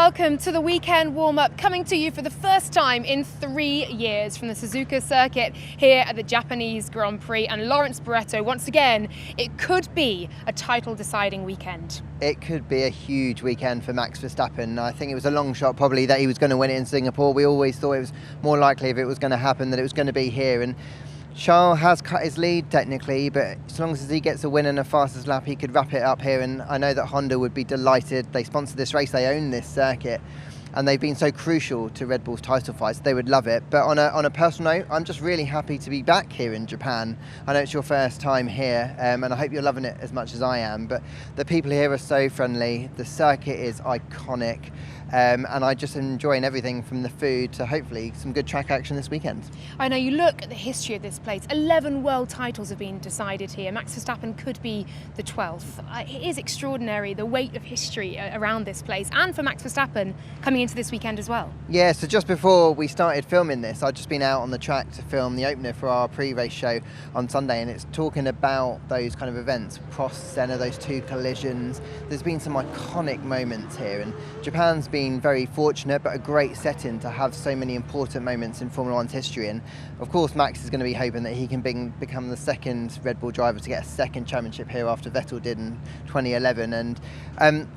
welcome to the weekend warm-up, coming to you for the first time in 3 years from the Suzuka circuit here at the Japanese Grand Prix and Lawrence Barretto. Once again, it could be a title-deciding weekend. It could be a huge weekend for Max Verstappen. I think it was a long shot probably that he was going to win it in Singapore. We always thought it was more likely if it was going to happen that it was going to be here. And Charles has cut his lead technically, but as long as he gets a win and a fastest lap, he could wrap it up here. And I know that Honda would be delighted. They sponsored this race, they own this circuit, and they've been so crucial to Red Bull's title fights. They would love it. But on a personal note, I'm just really happy to be back here in Japan. I know it's your first time here, and I hope you're loving it as much as I am. But the people here are so friendly. The circuit is iconic. And I just enjoying everything from the food to hopefully some good track action this weekend. I know, you look at the history of this place. 11 world titles have been decided here. Max Verstappen could be the 12th. It is extraordinary, the weight of history around this place, and for Max Verstappen coming into this weekend as well. Yeah, so just before we started filming this, I'd just been out on the track to film the opener for our pre-race show on Sunday, and it's talking about those kind of events, Prost, Senna, those two collisions. There's been some iconic moments here, and Japan's been very fortunate, but a great setting to have so many important moments in Formula One's history. And of course Max is going to be hoping that he can become the second Red Bull driver to get a second championship here after Vettel did in 2011. And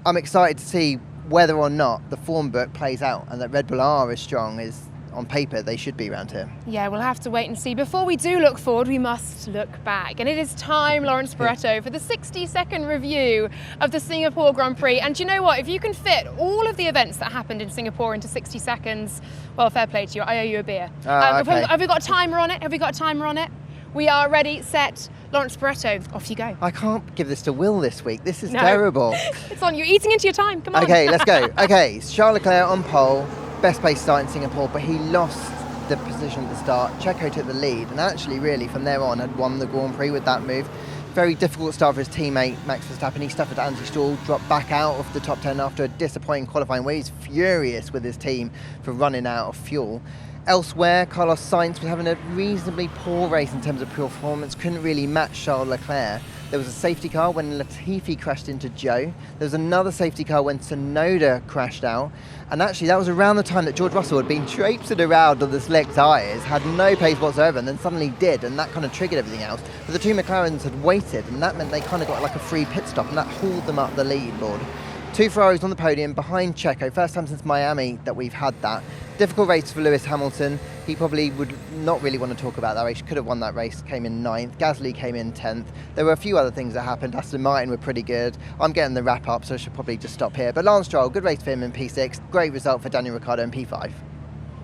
I'm excited to see whether or not the form book plays out and that Red Bull are as strong as on paper they should be around here. Yeah, we'll have to wait and see. Before we do look forward, we must look back. And it is time, Lawrence Barretto, for the 60-second review of the Singapore Grand Prix. And you know what? If you can fit all of the events that happened in Singapore into 60 seconds, well, fair play to you. I owe you a beer. Okay. Have we got a timer on it? Have we got a timer on it? We are ready, set. Lawrence Barretto, off you go. I can't give this to Will this week. This is terrible. It's on. You're eating into your time. Come on. Okay, let's go. Okay, Charles Leclerc on pole. Best place start in Singapore, but he lost the position at the start. Checo took the lead, and actually really from there on had won the Grand Prix with that move. Very difficult start for his teammate Max Verstappen. He suffered anti-stall, dropped back out of the top 10 after a disappointing qualifying where he's furious with his team for running out of fuel. Elsewhere, Carlos Sainz was having a reasonably poor race in terms of performance, couldn't really match Charles Leclerc. There was a safety car when Latifi crashed into Joe. There was another safety car when Tsunoda crashed out. And actually that was around the time that George Russell had been traipsing around on the slick tyres, had no pace whatsoever, and then suddenly did, and that kind of triggered everything else. But the two McLarens had waited, and that meant they kind of got like a free pit stop, and that hauled them up the leaderboard. Two Ferraris on the podium behind Checo, first time since Miami that we've had that. Difficult race for Lewis Hamilton. He probably would not really want to talk about that race. Could have won that race, came in 9th. Gasly came in 10th. There were a few other things that happened. Aston Martin were pretty good. I'm getting the wrap up, so I should probably just stop here. But Lance Stroll, good race for him in P6. Great result for Daniel Ricciardo in P5.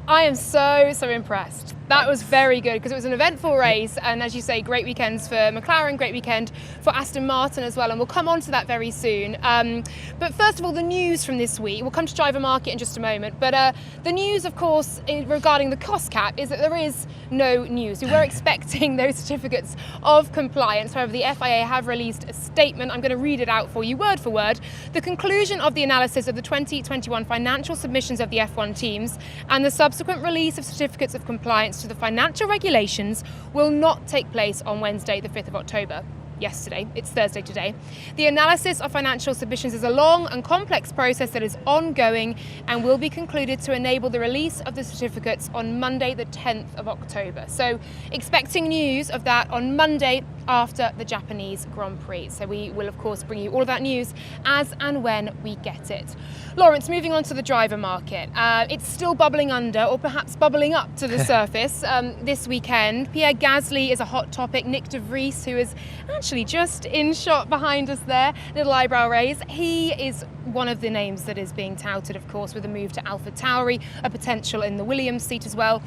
I am so impressed. That was very good because it was an eventful race, and as you say, great weekends for McLaren, great weekend for Aston Martin as well, and we'll come on to that very soon. But first of all, the news from this week. We'll come to driver market in just a moment, but the news, of course, regarding the cost cap is that there is no news. We were expecting those certificates of compliance. However, the FIA have released a statement. I'm going to read it out for you word for word. The conclusion of the analysis of the 2021 financial submissions of the F1 teams and the subsequent release of certificates of compliance to the financial regulations will not take place on Wednesday, the 5th of October. Yesterday, it's Thursday today. The analysis of financial submissions is a long and complex process that is ongoing and will be concluded to enable the release of the certificates on Monday, the 10th of October. So expecting news of that on Monday after the Japanese Grand Prix. So we will, of course, bring you all of that news as and when we get it. Lawrence, moving on to the driver market. It's still bubbling under, or perhaps bubbling up to the surface this weekend. Pierre Gasly is a hot topic. Nick de Vries, who is actually just in shot behind us there, little eyebrow raise. He is one of the names that is being touted, of course, with a move to AlphaTauri, a potential in the Williams seat as well.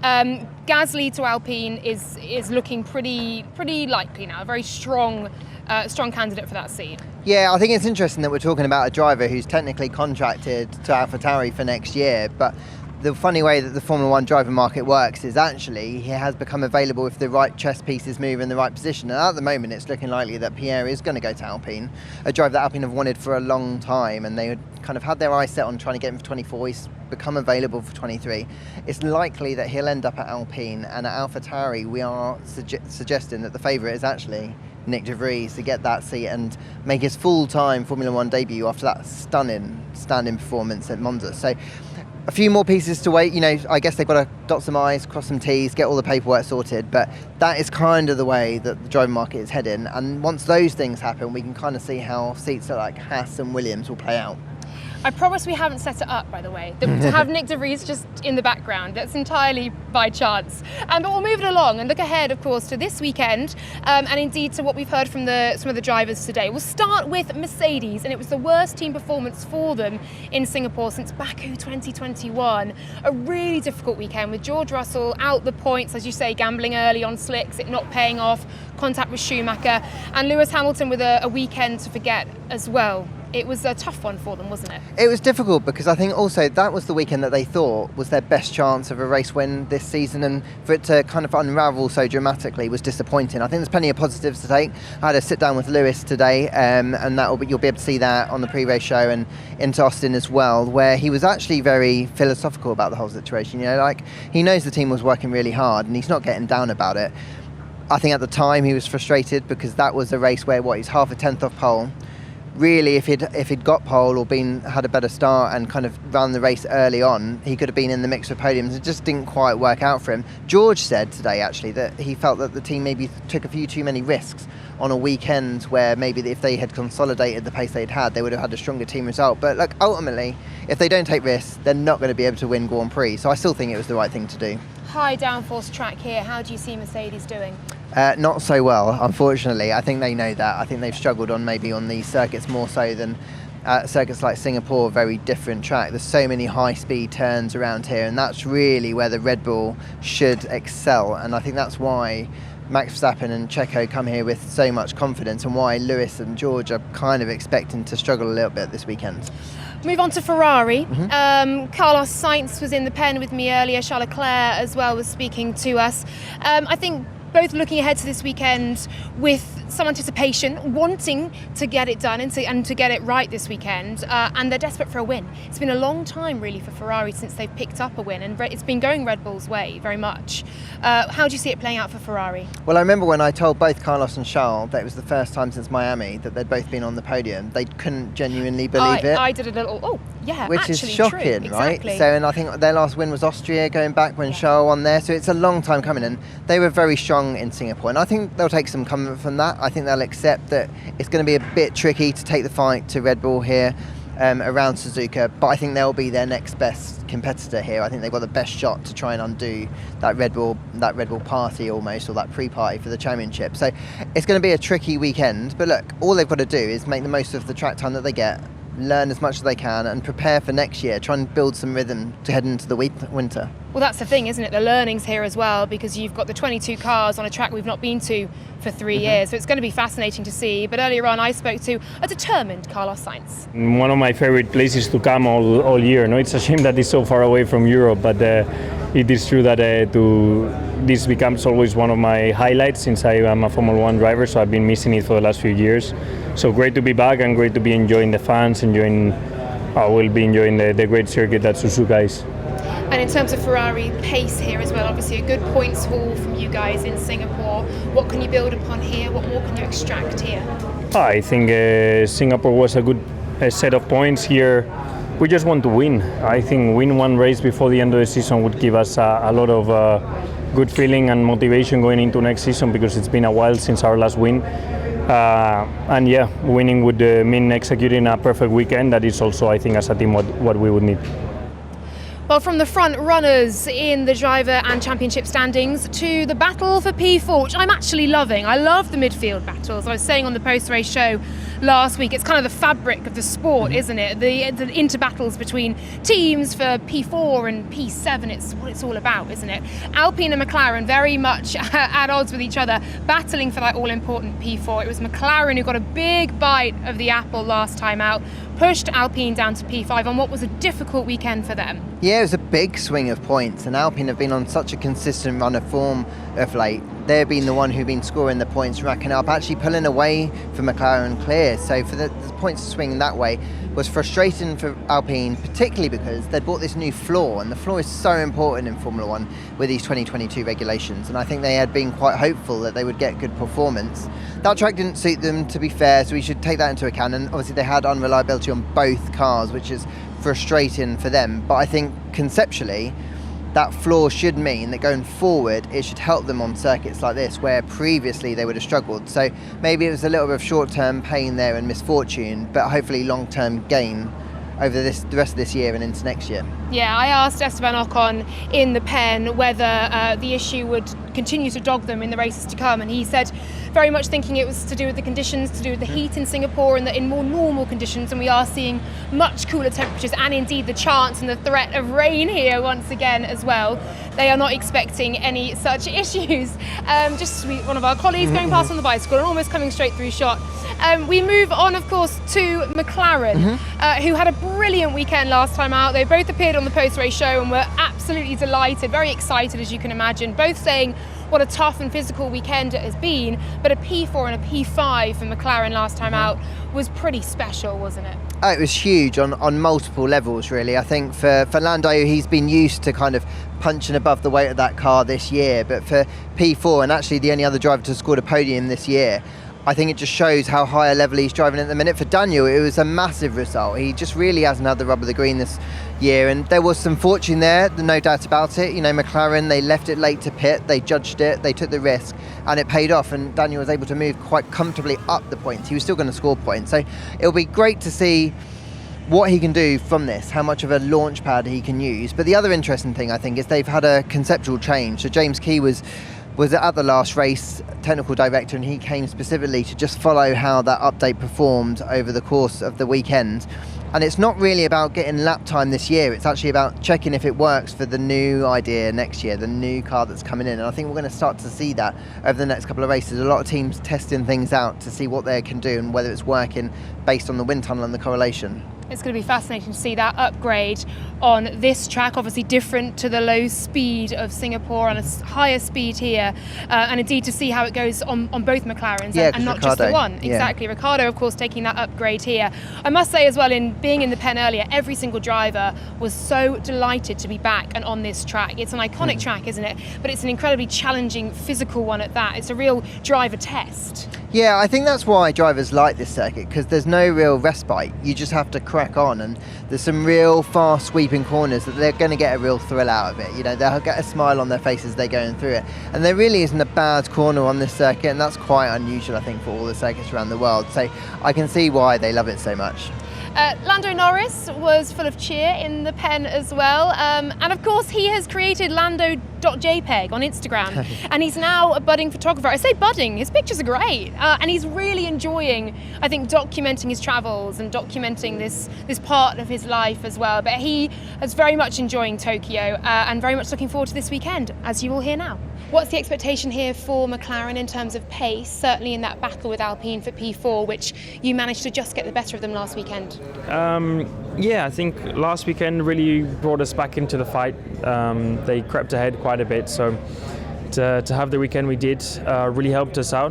Gasly to Alpine is looking pretty likely now, a very strong candidate for that seat. Yeah, I think it's interesting that we're talking about a driver who's technically contracted to AlphaTauri for next year, but the funny way that the Formula One driver market works is actually he has become available if the right chess pieces move in the right position. And at the moment, it's looking likely that Pierre is going to go to Alpine, a driver that Alpine have wanted for a long time, and they had kind of had their eyes set on trying to get him for 24. He's become available for 23. It's likely that he'll end up at Alpine, and at AlphaTauri, we are suggesting that the favourite is actually Nick de Vries to get that seat and make his full-time Formula One debut after that stunning standing performance at Monza. So a few more pieces to wait. I guess they've got to dot some I's, cross some T's, get all the paperwork sorted, but that is kind of the way that the driving market is heading. And once those things happen, we can kind of see how seats like Haas and Williams will play out. I promise we haven't set it up, by the way, to have Nick de Vries just in the background. That's entirely by chance. But we'll move it along and look ahead, of course, to this weekend and indeed to what we've heard from some of the drivers today. We'll start with Mercedes, and it was the worst team performance for them in Singapore since Baku 2021. A really difficult weekend with George Russell out the points, as you say, gambling early on slicks, it not paying off, contact with Schumacher, and Lewis Hamilton with a weekend to forget as well. It was a tough one for them, wasn't it? It was difficult because I think also that was the weekend that they thought was their best chance of a race win this season, and for it to kind of unravel so dramatically was disappointing. I think there's plenty of positives to take. I had a sit down with Lewis today, and you'll be able to see that on the pre-race show and into Austin as well, where he was actually very philosophical about the whole situation. He knows the team was working really hard and he's not getting down about it. I think at the time he was frustrated because that was a race where he's half a tenth off pole. Really, if he'd got pole or had a better start and kind of run the race early on, he could have been in the mix for podiums. It just didn't quite work out for him. George said today, actually, that he felt that the team maybe took a few too many risks on a weekend where maybe if they had consolidated the pace they'd had, they would have had a stronger team result. But ultimately, if they don't take risks, they're not going to be able to win Grand Prix. So I still think it was the right thing to do. High downforce track here. How do you see Mercedes doing? Not so well, unfortunately. I think they know that. I think they've struggled on these circuits more so than circuits like Singapore, a very different track. There's so many high-speed turns around here, and that's really where the Red Bull should excel. And I think that's why Max Verstappen and Checo come here with so much confidence, and why Lewis and George are kind of expecting to struggle a little bit this weekend. Move on to Ferrari. Carlos Sainz was in the pen with me earlier. Charles Clair as well was speaking to us. I think both looking ahead to this weekend with some anticipation, wanting to get it done and to get it right this weekend, and they're desperate for a win. It's been a long time really for Ferrari since they've picked up a win, and it's been going Red Bull's way very much. How do you see it playing out for Ferrari? Well, I remember when I told both Carlos and Charles that it was the first time since Miami that they'd both been on the podium. They couldn't genuinely believe it. I did a little, which is shocking, true. right? Exactly. So, and I think their last win was Austria, going back when Charles won there. So it's a long time coming, and they were very strong in Singapore. And I think they'll take some comfort from that. I think they'll accept that it's going to be a bit tricky to take the fight to Red Bull here around Suzuka, but I think they'll be their next best competitor here. I think they've got the best shot to try and undo that Red Bull party almost, or that pre-party for the championship. So it's going to be a tricky weekend, but look, all they've got to do is make the most of the track time that they get, learn as much as they can and prepare for next year, try and build some rhythm to head into the winter. Well, that's the thing, isn't it? The learnings here as well, because you've got the 22 cars on a track we've not been to for 3 years, so it's going to be fascinating to see. But earlier on I spoke to a determined Carlos Sainz. One of my favorite places to come all year. No, it's a shame that it's so far away from Europe, but it is true that this becomes always one of my highlights since I am a Formula One driver, so I've been missing it for the last few years. So great to be back and great to be enjoying the fans, we'll be enjoying the great circuit that Suzuka is. And in terms of Ferrari pace here as well, obviously a good points haul from you guys in Singapore. What can you build upon here? What more can you extract here? I think Singapore was a good set of points here. We just want to win. I think win one race before the end of the season would give us a lot of good feeling and motivation going into next season, because it's been a while since our last win. Winning would mean executing a perfect weekend. That is also, I think, as a team, what we would need. Well, from the front runners in the driver and championship standings to the battle for P4, which I'm actually loving. I love the midfield battles. I was saying on the post-race show last week, it's kind of the fabric of the sport, isn't it? The inter-battles between teams for P4 and P7, it's what it's all about, isn't it? Alpine and McLaren very much at odds with each other, battling for that all-important P4. It was McLaren who got a big bite of the apple last time out, pushed Alpine down to P5 on what was a difficult weekend for them. Yeah, it was a big swing of points, and Alpine have been on such a consistent run of form of late. They've been the one who've been scoring the points, racking up, actually pulling away from McLaren and Clair. So for the points to swing that way was frustrating for Alpine, particularly because they'd bought this new floor, and the floor is so important in Formula One with these 2022 regulations. And I think they had been quite hopeful that they would get good performance. that track didn't suit them, to be fair, so we should take that into account. And obviously they had unreliability on both cars, which is frustrating for them. But I think conceptually, that flaw should mean that going forward, it should help them on circuits like this, where previously they would have struggled. So maybe it was a little bit of short-term pain there and misfortune, but hopefully long-term gain over the rest of this year and into next year. Yeah, I asked Esteban Ocon in the pen whether the issue would continue to dog them in the races to come, and he said very much thinking it was to do with the conditions, to do with the heat in Singapore, and that in more normal conditions, and we are seeing much cooler temperatures and indeed the chance and the threat of rain here once again as well. They are not expecting any such issues. Just one of our colleagues going past on the bicycle and almost coming straight through shot. We move on, of course, to McLaren, who had a brilliant weekend last time out. They both appeared on the post-race show and were absolutely delighted, very excited, as you can imagine, both saying what a tough and physical weekend it has been, but a P4 and a P5 for McLaren last time out was pretty special, wasn't it? Oh, it was huge on multiple levels, really. I think for Lando, he's been used to kind of punching above the weight of that car this year, but for P4, and actually the only other driver to score a podium this year, I think it just shows how high a level he's driving at the minute. For Daniel, it was a massive result. He just really hasn't had the rub of the green this year, and there was some fortune there, no doubt about it. You know, McLaren, they left it late to pit, they judged it, they took the risk, and it paid off, and Daniel was able to move quite comfortably up the points. He was still going to score points, so it'll be great to see what he can do from this, how much of a launch pad he can use. But the other interesting thing, I think, is they've had a conceptual change. So James Key was at the last race, technical director, and he came specifically to just follow how that update performed over the course of the weekend. And it's not really about getting lap time this year, it's actually about checking if it works for the new idea next year, the new car that's coming in. And I think we're going to start to see that over the next couple of races. A lot of teams testing things out to see what they can do and whether it's working based on the wind tunnel and the correlation. It's going to be fascinating to see that upgrade on this track, obviously different to the low speed of Singapore and a higher speed here, and indeed to see how it goes on both McLarens, and not just the one. Yeah. Exactly. Ricciardo, of course, taking that upgrade here. I must say as well, in being in the pen earlier, every single driver was so delighted to be back and on this track. It's an iconic track, isn't it? But it's an incredibly challenging physical one at that. It's a real driver test. Yeah, I think that's why drivers like this circuit, because there's no real respite. You just have to crack on, and there's some real fast sweeping corners that they're going to get a real thrill out of it. You know, they'll get a smile on their face as they're going through it. And there really isn't a bad corner on this circuit, and that's quite unusual, I think, for all the circuits around the world. So I can see why they love it so much. Lando Norris was full of cheer in the pen as well, and of course he has created Lando.jpg on Instagram, and he's now a budding photographer. I say budding, his pictures are great, and he's really enjoying, I think, documenting his travels and documenting this part of his life as well. But he is very much enjoying Tokyo and very much looking forward to this weekend, as you will hear now. What's the expectation here for McLaren in terms of pace, certainly in that battle with Alpine for P4, which you managed to just get the better of them last weekend? Yeah, I think last weekend really brought us back into the fight. They crept ahead quite a bit, so to have the weekend we did really helped us out.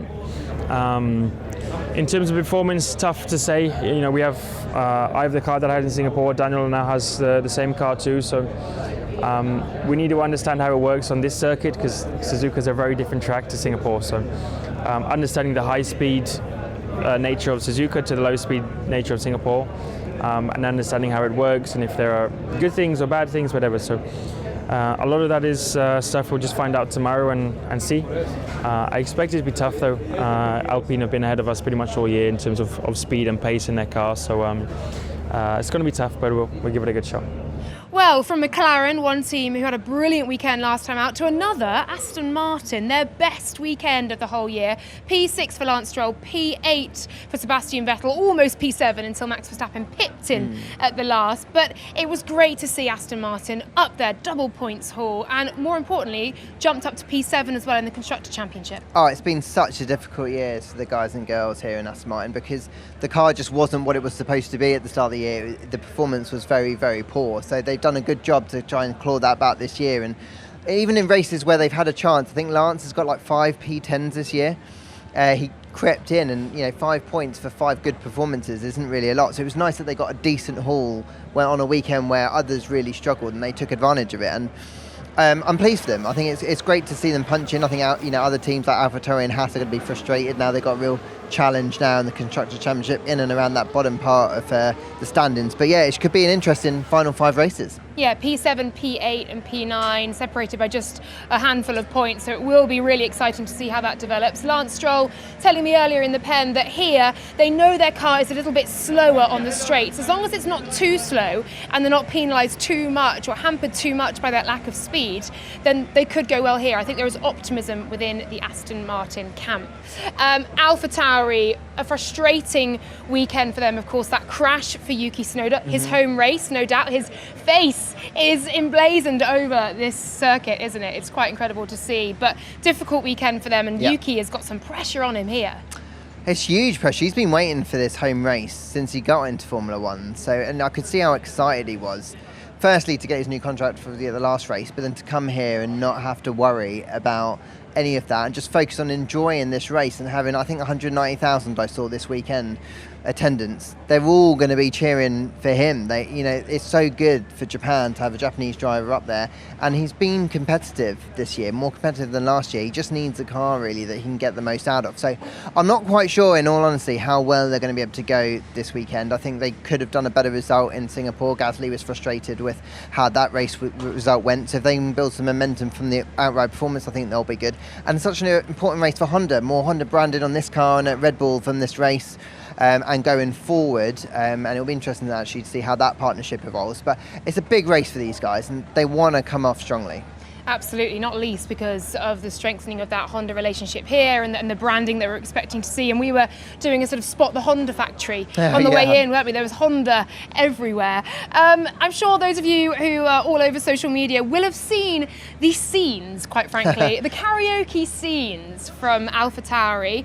In terms of performance, tough to say. You know, we have I have the car that I had in Singapore. Daniel now has the same car too, so we need to understand how it works on this circuit, because Suzuka is a very different track to Singapore. So understanding the high-speed nature of Suzuka to the low-speed nature of Singapore, and understanding how it works and if there are good things or bad things, whatever. So a lot of that is stuff we'll just find out tomorrow and see. I expect it to be tough though. Alpine have been ahead of us pretty much all year in terms of speed and pace in their car, so it's going to be tough, but we'll give it a good shot. Well, from McLaren, one team who had a brilliant weekend last time out, to another, Aston Martin, their best weekend of the whole year. P6 for Lance Stroll, P8 for Sebastian Vettel, almost P7 until Max Verstappen pipped in at the last. But it was great to see Aston Martin up there, double points haul, and more importantly, jumped up to P7 as well in the Constructor Championship. Oh, it's been such a difficult year for the guys and girls here in Aston Martin, because the car just wasn't what it was supposed to be at the start of the year. The performance was very, very poor. So they've done a good job to try and claw that back this year, and even in races where they've had a chance, I think Lance has got like 5 P10s this year. He crept in, and 5 points for 5 good performances isn't really a lot, so it was nice that they got a decent haul on a weekend where others really struggled and they took advantage of it. And I'm pleased for them. I think it's great to see them punching. I think other teams like AlphaTauri and Haas are going to be frustrated now. They've got a real challenge now in the Constructors' Championship in and around that bottom part of the standings. But yeah, it could be an interesting final 5 races. Yeah, P7, P8 and P9 separated by just a handful of points, so it will be really exciting to see how that develops. Lance Stroll telling me earlier in the pen that here they know their car is a little bit slower on the straights. As long as it's not too slow and they're not penalised too much or hampered too much by that lack of speed, then they could go well here. I think there is optimism within the Aston Martin camp. AlphaTauri, a frustrating weekend for them, of course, that crash for Yuki Tsunoda, his home race, no doubt. His face is emblazoned over this circuit, isn't it? It's quite incredible to see, but difficult weekend for them, and Yuki has got some pressure on him here. It's huge pressure. He's been waiting for this home race since he got into Formula One, and I could see how excited he was. Firstly, to get his new contract for the last race, but then to come here and not have to worry about any of that and just focus on enjoying this race and having, I think, 190,000 I saw this weekend attendance. They're all going to be cheering for him. It's so good for Japan to have a Japanese driver up there, and he's been competitive this year, more competitive than last year. He just needs a car really that he can get the most out of. So I'm not quite sure, in all honesty, how well they're going to be able to go this weekend. I think they could have done a better result in Singapore. Gasly was frustrated with how that race result went. So if they can build some momentum from the outright performance, I think they'll be good. And it's such an important race for Honda. More Honda branded on this car and at Red Bull from this race. And going forward, and it'll be interesting actually to see how that partnership evolves. But it's a big race for these guys, and they want to come off strongly. Absolutely, not least because of the strengthening of that Honda relationship here and the branding that we're expecting to see. And we were doing a sort of spot the Honda factory on the way in, weren't we? There was Honda everywhere. I'm sure those of you who are all over social media will have seen these scenes, quite frankly, the karaoke scenes from AlphaTauri.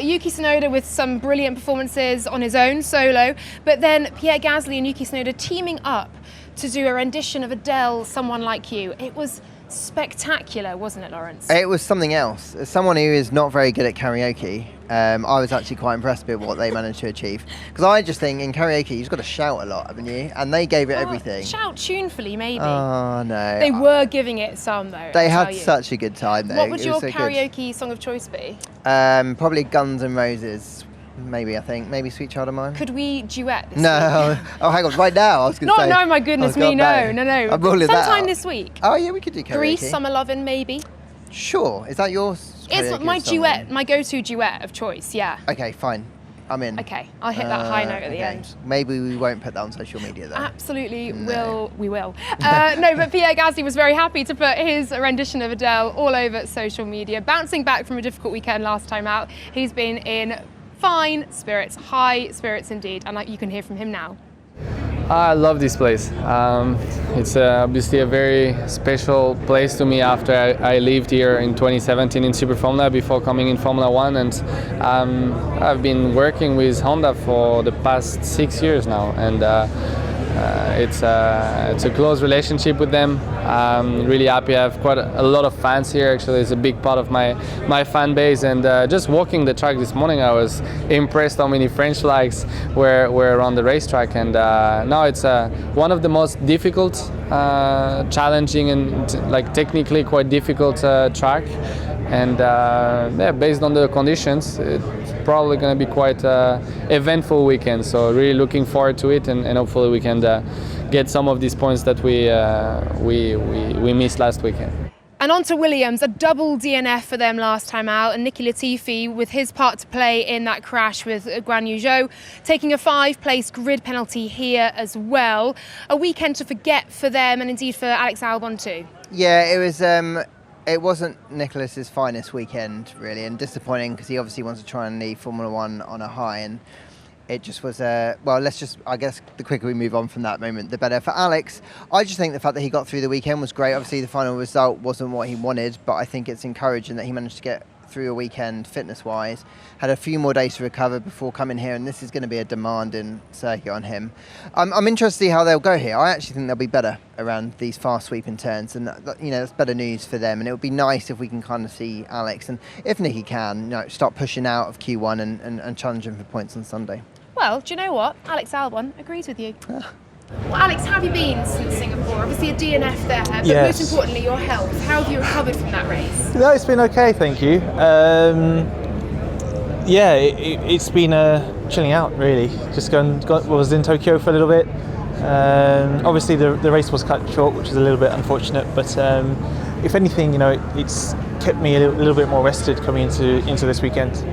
Yuki Tsunoda with some brilliant performances on his own solo, but then Pierre Gasly and Yuki Tsunoda teaming up to do a rendition of Adele, Someone Like You. It was spectacular, wasn't it, Lawrence? It was something else. As someone who is not very good at karaoke, I was actually quite impressed with what they managed to achieve. Because I just think in karaoke, you've got to shout a lot, haven't you? And they gave it everything. Shout tunefully, maybe. Oh, no. They were giving it some, though. They had such a good time, though. What would your karaoke song of choice be? Probably Guns N' Roses. Maybe, I think. Maybe Sweet Child of Mine. Could we duet this week? Oh, hang on. Right now, I was going to say. No, my goodness me, no. I'm ruling that out. Sometime this week. Oh, yeah, we could do karaoke. Grease, Summer Lovin', maybe. Sure. Is that yours? It's my duet, my go-to duet of choice, yeah. Okay, fine. I'm in. Okay, I'll hit that high note at the end. Maybe we won't put that on social media, though. Absolutely, we will. No, but Pierre Gasly was very happy to put his rendition of Adele all over social media. Bouncing back from a difficult weekend last time out, he's been in fine spirits, high spirits indeed, and you can hear from him now. I love this place. It's obviously a very special place to me after I lived here in 2017 in Super Formula before coming in Formula One, and I've been working with Honda for the past 6 years now, and it's a close relationship with them. I'm really happy. I have quite a lot of fans here. Actually, it's a big part of my fan base. And just walking the track this morning, I was impressed how many French flags were around the racetrack. And now it's one of the most difficult, challenging, and technically quite difficult track. And based on the conditions, it's probably going to be quite eventful weekend. So really looking forward to it, and hopefully we can get some of these points that we missed last weekend. And on to Williams, a double DNF for them last time out, and Nicky Latifi with his part to play in that crash with Guan Yu Zhou, taking a 5-place grid penalty here as well. A weekend to forget for them, and indeed for Alex Albon too. Yeah, it was. It wasn't Nicholas's finest weekend, really, and disappointing because he obviously wants to try and leave Formula One on a high, and it just was I guess the quicker we move on from that moment, the better. For Alex, I just think the fact that he got through the weekend was great. Obviously, the final result wasn't what he wanted, but I think it's encouraging that he managed to get through a weekend fitness-wise, had a few more days to recover before coming here, and this is going to be a demanding circuit on him. I'm interested to see how they'll go here. I actually think they'll be better around these fast sweeping turns, and that's better news for them. And it would be nice if we can kind of see Alex, and if Nicky can, start pushing out of Q1 and challenging for points on Sunday. Well, do you know what? Alex Albon agrees with you. Well, Alex, how have you been since Singapore? Obviously a DNF there, but Yes. most importantly, your health. How have you recovered from that race? No, it's been okay, thank you. It's been chilling out really. Was in Tokyo for a little bit. Obviously the race was cut short, which is a little bit unfortunate, but if anything, it's kept me a little bit more rested coming into this weekend.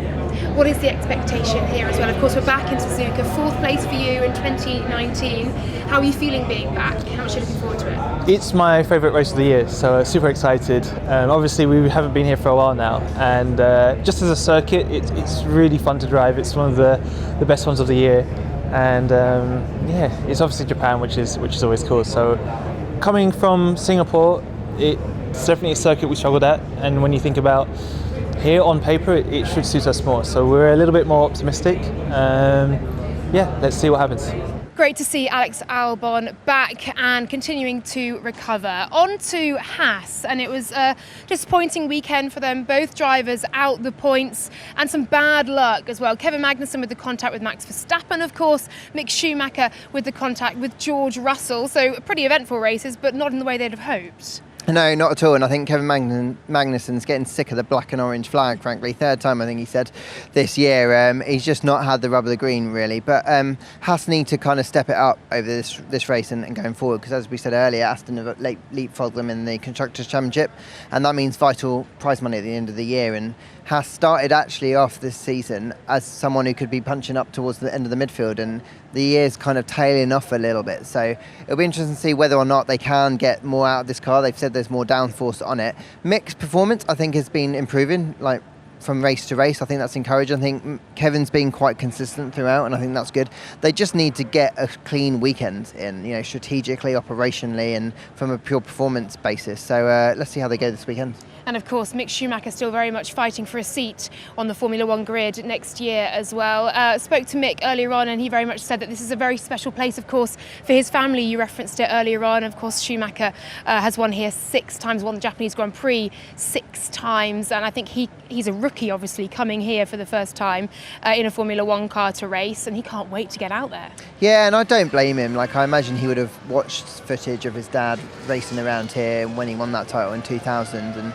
What is the expectation here as well? Of course, we're back in Suzuka, 4th place for you in 2019. How are you feeling being back? How much are you looking forward to it? It's my favourite race of the year, so super excited. Obviously, we haven't been here for a while now, and just as a circuit, it's really fun to drive. It's one of the best ones of the year, and it's obviously Japan, which is always cool. So, coming from Singapore, it's definitely a circuit we struggled at, and when you think about here on paper, it should suit us more. So we're a little bit more optimistic. Let's see what happens. Great to see Alex Albon back and continuing to recover. On to Haas, and it was a disappointing weekend for them. Both drivers out the points, and some bad luck as well. Kevin Magnussen with the contact with Max Verstappen, of course. Mick Schumacher with the contact with George Russell. So pretty eventful races, but not in the way they'd have hoped. No, not at all. And I think Kevin Magnussen's getting sick of the black and orange flag, frankly. 3rd time, I think he said, this year. He's just not had the rub of the green, really. But Haas need to kind of step it up over this race and going forward, because as we said earlier, Aston have leapfrogged them in the Constructors' Championship, and that means vital prize money at the end of the year. And Haas started actually off this season as someone who could be punching up towards the end of the midfield, and the year's kind of tailing off a little bit. So it'll be interesting to see whether or not they can get more out of this car. They've said there's more downforce on it. Mick's performance, I think, has been improving, like from race to race. I think that's encouraging. I think Kevin's been quite consistent throughout, and I think that's good. They just need to get a clean weekend in, strategically, operationally, and from a pure performance basis. So let's see how they go this weekend. And of course, Mick Schumacher still very much fighting for a seat on the Formula One grid next year as well. Spoke to Mick earlier on, and he very much said that this is a very special place, of course, for his family. You referenced it earlier on. Of course, Schumacher has won here 6 times, won the Japanese Grand Prix 6 times. And I think he's a rookie, obviously, coming here for the first time in a Formula One car to race, and he can't wait to get out there. Yeah, and I don't blame him. Like, I imagine he would have watched footage of his dad racing around here when he won that title in 2000, and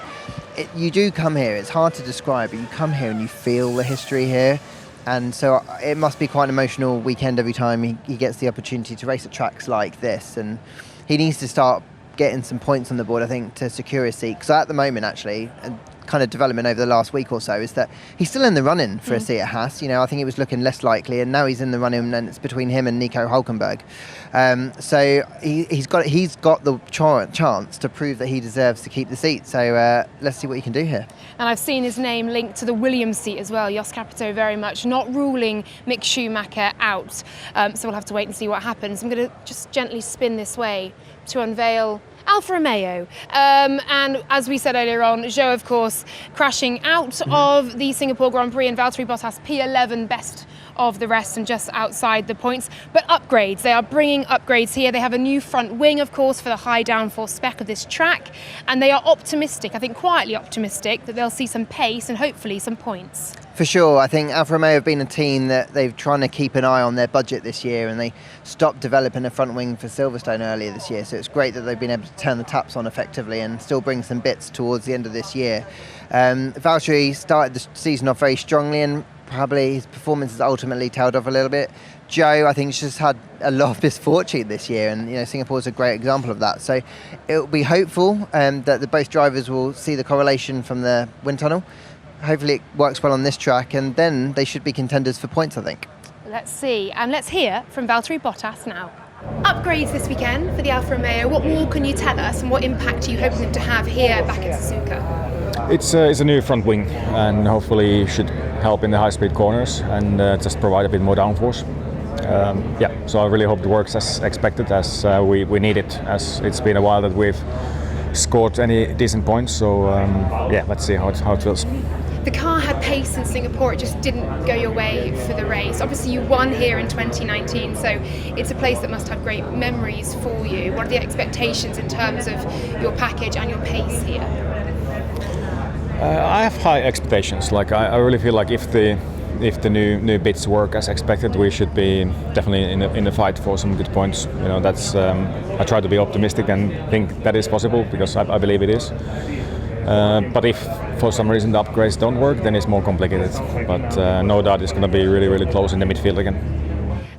you do come here, it's hard to describe, but you come here and you feel the history here, and so it must be quite an emotional weekend every time he gets the opportunity to race at tracks like this, and he needs to start getting some points on the board, I think, to secure his seat, because at the moment, actually, kind of development over the last week or so is that he's still in the running for a seat at Haas. I think it was looking less likely, and now he's in the running, and it's between him and Nico Hülkenberg. So he's got the chance to prove that he deserves to keep the seat. So let's see what he can do here. And I've seen his name linked to the Williams seat as well. Jos Capito very much not ruling Mick Schumacher out. So we'll have to wait and see what happens. I'm going to just gently spin this way to unveil Alfa Romeo. And as we said earlier on, Zhou, of course, crashing out of the Singapore Grand Prix, and Valtteri Bottas P11, best of the rest and just outside the points. But upgrades, they are bringing upgrades here. They have a new front wing, of course, for the high downforce spec of this track, and they are optimistic, I think quietly optimistic, that they'll see some pace and hopefully some points. For sure. I think Alfa Romeo have been a team that they've trying to keep an eye on their budget this year, and they stopped developing a front wing for Silverstone earlier this year, so it's great that they've been able to turn the taps on effectively and still bring some bits towards the end of this year. Valtteri started the season off very strongly, and probably his performance has ultimately tailed off a little bit. Zhou, I think, has just had a lot of misfortune this year, and Singapore's a great example of that. So it'll be hopeful that both drivers will see the correlation from the wind tunnel. Hopefully it works well on this track, and then they should be contenders for points, I think. Let's see, and let's hear from Valtteri Bottas now. Upgrades this weekend for the Alfa Romeo. What more can you tell us, and what impact are you hoping them to have here back in Suzuka? It's a new front wing, and hopefully should help in the high-speed corners and just provide a bit more downforce. So I really hope it works as expected, as we need it, as it's been a while that we've scored any decent points. So let's see how it feels. The car had pace in Singapore, it just didn't go your way for the race. Obviously you won here in 2019, so it's a place that must have great memories for you. What are the expectations in terms of your package and your pace here? I have high expectations. I really feel like if the if the new bits work as expected, we should be definitely in the fight for some good points. That's I try to be optimistic and think that is possible because I believe it is. But if for some reason the upgrades don't work, then it's more complicated. But no doubt it's going to be really, really close in the midfield again.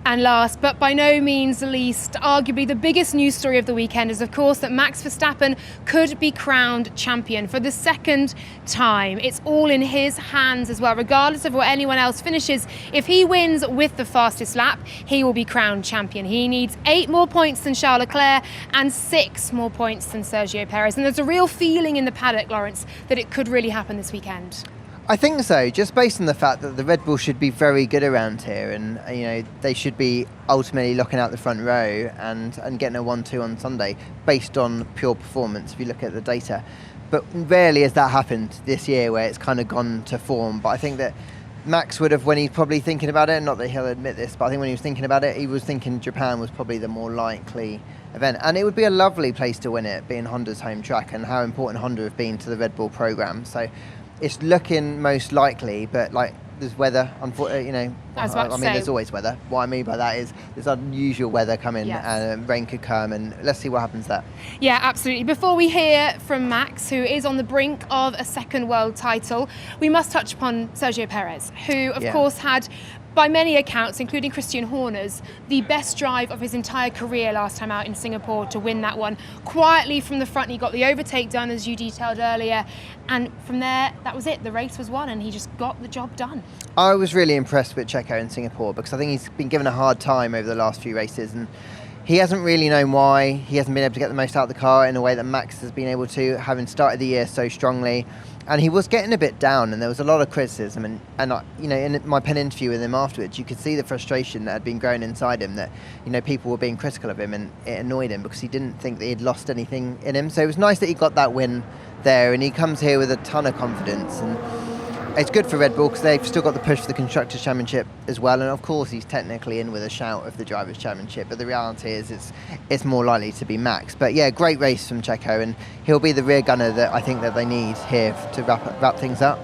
And last, but by no means least, arguably the biggest news story of the weekend is, of course, that Max Verstappen could be crowned champion for the second time. It's all in his hands as well, regardless of what anyone else finishes. If he wins with the fastest lap, he will be crowned champion. He needs 8 more points than Charles Leclerc and 6 more points than Sergio Perez. And there's a real feeling in the paddock, Lawrence, that it could really happen this weekend. I think so, just based on the fact that the Red Bull should be very good around here, and they should be ultimately locking out the front row and getting a 1-2 on Sunday based on pure performance if you look at the data. But rarely has that happened this year where it's kind of gone to form. But I think that Max would have, when he's probably thinking about it, not that he'll admit this, but I think when he was thinking about it, he was thinking Japan was probably the more likely event. And it would be a lovely place to win it, being Honda's home track and how important Honda have been to the Red Bull programme. So it's looking most likely, but there's weather, unfortunately, there's always weather. What I mean by that is there's unusual weather coming, and rain could come, and let's see what happens there. Yeah, absolutely. Before we hear from Max, who is on the brink of a second world title, we must touch upon Sergio Perez, who of course had, by many accounts, including Christian Horner's, the best drive of his entire career last time out in Singapore to win that one. Quietly from the front, he got the overtake done, as you detailed earlier, and from there, that was it. The race was won, and he just got the job done. I was really impressed with Checo in Singapore because I think he's been given a hard time over the last few races, and he hasn't really known why. He hasn't been able to get the most out of the car in a way that Max has been able to, having started the year so strongly. And he was getting a bit down, and there was a lot of criticism. And in my pen interview with him afterwards, you could see the frustration that had been growing inside him. That people were being critical of him, and it annoyed him because he didn't think that he'd lost anything in him. So it was nice that he got that win there, and he comes here with a ton of confidence. And it's good for Red Bull because they've still got the push for the Constructors' Championship as well. And of course, he's technically in with a shout of the Drivers' Championship. But the reality is it's more likely to be Max. But yeah, great race from Checo. And he'll be the rear gunner that I think that they need here to wrap things up.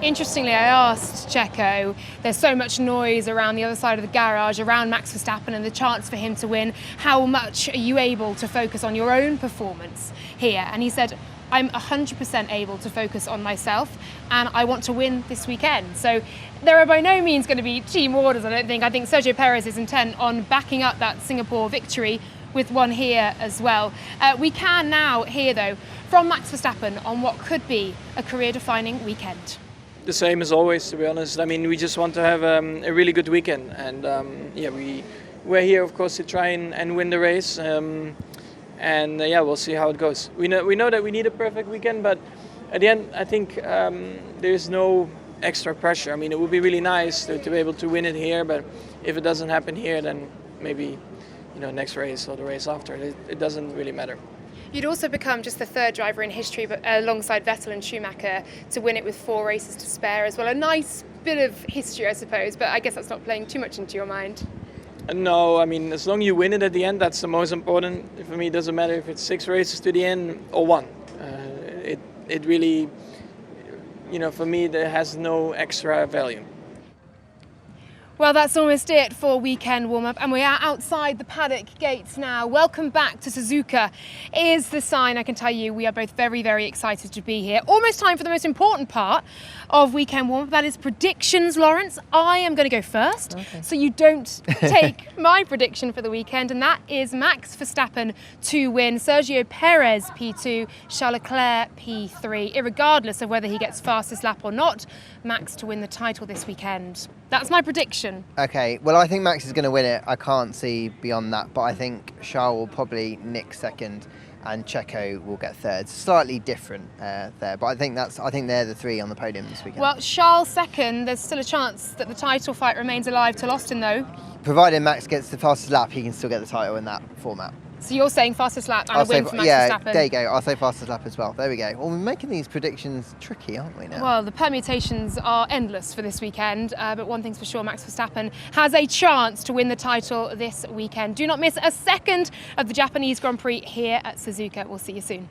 Interestingly, I asked Checo, there's so much noise around the other side of the garage, around Max Verstappen and the chance for him to win. How much are you able to focus on your own performance here? And he said, I'm 100% able to focus on myself, and I want to win this weekend. So there are by no means going to be team orders, I don't think. I think Sergio Perez is intent on backing up that Singapore victory with one here as well. We can now hear, though, from Max Verstappen on what could be a career-defining weekend. The same as always, to be honest. I mean, we just want to have a really good weekend, and we're here, of course, to try and win the race. We'll see how it goes. We know that we need a perfect weekend, but at the end, I think there's no extra pressure. I mean, it would be really nice to be able to win it here, but if it doesn't happen here, then maybe next race or the race after. It doesn't really matter. You'd also become just the third driver in history, but alongside Vettel and Schumacher, to win it with 4 races to spare as well. A nice bit of history, I suppose, but I guess that's not playing too much into your mind. No, I mean, as long as you win it at the end, that's the most important. For me, it doesn't matter if it's 6 races to the end or 1. It really, for me, there has no extra value. Well, that's almost it for weekend warm-up, and we are outside the paddock gates now. Welcome back to Suzuka is the sign. I can tell you we are both very, very excited to be here. Almost time for the most important part of weekend warm-up. That is predictions, Lawrence. I am going to go first, so you don't take my prediction for the weekend, and that is Max Verstappen to win, Sergio Perez P2, Charles Leclerc P3. Irregardless of whether he gets fastest lap or not, Max to win the title this weekend. That's my prediction. Okay, well, I think Max is going to win it. I can't see beyond that, but I think Charles will probably nick second and Checo will get third. Slightly different there, but I think they're the 3 on the podium this weekend. Well, Charles second. There's still a chance that the title fight remains alive till Austin, though. Provided Max gets the fastest lap, he can still get the title in that format. So you're saying fastest lap and a win for Max Verstappen? Yeah, there you go. I'll say fastest lap as well. There we go. Well, we're making these predictions tricky, aren't we now? Well, the permutations are endless for this weekend, but one thing's for sure, Max Verstappen has a chance to win the title this weekend. Do not miss a second of the Japanese Grand Prix here at Suzuka. We'll see you soon.